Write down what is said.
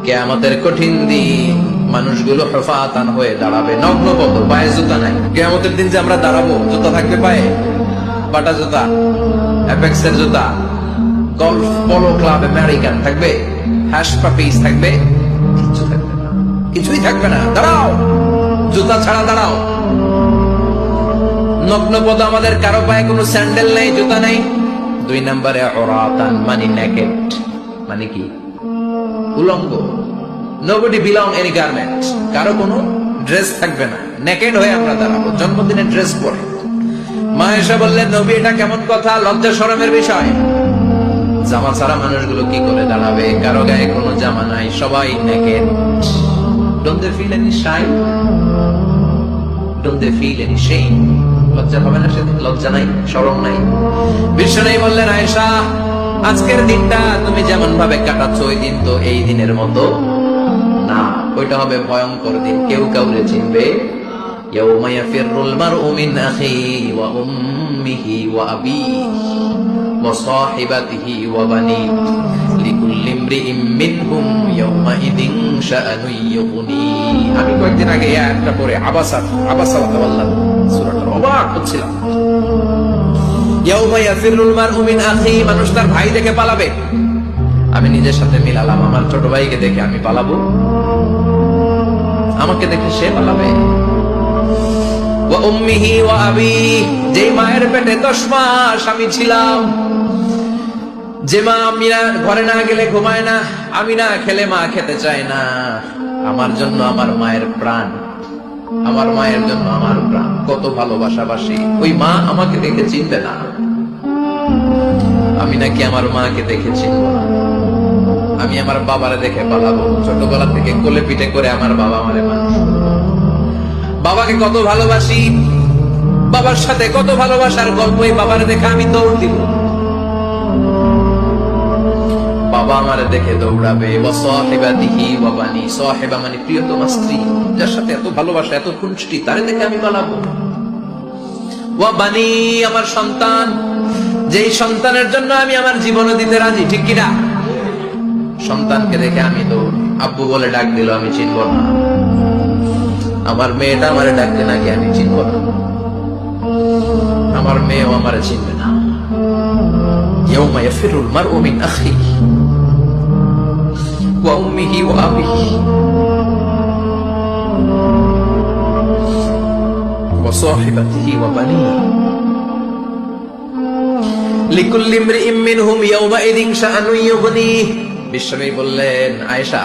কিয়ামতের কঠিন দিন মানুষগুলো হুফাতান হয়ে দাঁড়াবে, নগ্ন পদ, পায়ে জুতা নাই। কিয়ামতের দিন যে আমরা দাঁড়াবো, জুতা থাকবে পায়ে? বাটা জুতা, অ্যাপেক্সের জুতা, গলফ পোলো ক্লাব আমেরিকান থাকবে, হ্যাশ পাপিস থাকবে? কিচ্ছু থাকবে না, কিছুই থাকবে না। দাঁড়াও, জুতা ছাড়া দাঁড়াও। নগ্ন পদ, আমাদের কারো পায়ে কোনো স্যান্ডেল নেই, জুতা নেই। 2 নম্বরে উরাতান, মানে নেকেড, মানে কি? উলঙ্গ। নোবডি বিলং এনি গার্মেন্ট, কারো কোনো ড্রেস থাকবে না, নেকেড হয়ে আমরা দাঁড়াবো, জন্মদিনের ড্রেস পরে। মা এসে বললেন, নবী এটা কেমন কথা, লজ্জা শরমের বিষয়। জামা ছাড়া মানুষগুলো কি করে দাঁড়াবে? কারো গায়ে কোনো জামা নাই, সবাই naked. Don't they feel any shy? Don't they feel any shame? লজ্জা হবে না সেদিন? লজ্জা নাই, শরম নাই। বিশ্ব নেই বললেন, আয়েশা আজকের দিনটা তুমি যেমন ভাবে কাটাচ্ছ, ওই দিন তো এই দিনের মতো না, ওইটা হবে ভয়ঙ্কর দিন, কেউ কাউরে চিনবে। ইয়াউমা ইয়াফিরুল মারউ মিন আখিহি ওয়া উম্মিহি ওয়া আবিহি ওয়া সাহিবাতিহি ওয়া বানিহি লিকুল্লি ইমরিইম মিনহুম ইয়াউমাইযিন শাআনুন ইউগনি। আমি কয়েকদিন আগে এই আয়াতটা পড়ে আবাসা ওয়া তাওয়াল্লা সূরাটার অবাক হচ্ছিলাম। ইয়াউমা ইয়াফিরুল মারউ মিন আখিহি, মানুষ তার ভাই দেখে পালাবে। আমি নিজের সাথে মিলালাম, আমার ছোট ভাইকে দেখে আমি পালাবো, আমাকে দেখে সে পালাবে। ওয়া উম্মিহি ওয়া আবিহি, যেই মায়ের পেটে 10 মাস আমি ছিলাম, যে মা আমি না ঘরে না গেলে ঘুমায় না, আমি না খেলে মা খেতে চায় না, আমার জন্য আমার মায়ের প্রাণ, আমার মায়ের জন্য আমার প্রাণ, কত ভালোবাসাবাসী। ওই মা আমাকে দেখে চিনবে না, আমি নাকি আমার মাকে দেখে চিনব না। আমি আমার বাবারে দেখে পালাবো, ছোটবেলা থেকে কোলে পিঠে করে আমার বাবা আমারে মানুষ। বাবাকে কত ভালোবাসি, বাবার সাথে কত ভালোবাসার গল্প, এই বাবারে দেখে আমি দৌড় দিব, বাবা আমারে দেখে দৌড়াবে। ওয়া সাহিবাতিহি ওয়া বানি, সাহিবা মানে প্রিয়তমা স্ত্রী, যার সাথে এত ভালোবাসা, এত খুনষ্টি, তারে দেখে আমি পালাবো। ওয়া বানি, আমার সন্তান, যেই সন্তানের জন্য আমি আমার জীবন দিতে রাজি, ঠিক কিনা? সন্তানকে দেখে আমি দৌড়। আব্বু বলে ডাক দিল, আমি চিনব না। আমার মেয়েটা আমারে ডাকতে নাকি আমি চিনব না, আমার মেয়েও আমারে চিনবে না। ইয়াউমা ইয়াফিরুল মারউ মিন আখিহি ওয়া উম্মিহি ওয়া আবিহি ওয়া সাহিবাতিহি ওয়া বানিহি লিকুল্লি ইমরিইম মিনহুম ইয়াউমাইযিন শাআনুন ইউগনি। বিশ্বনবী বললেন, আয়েশা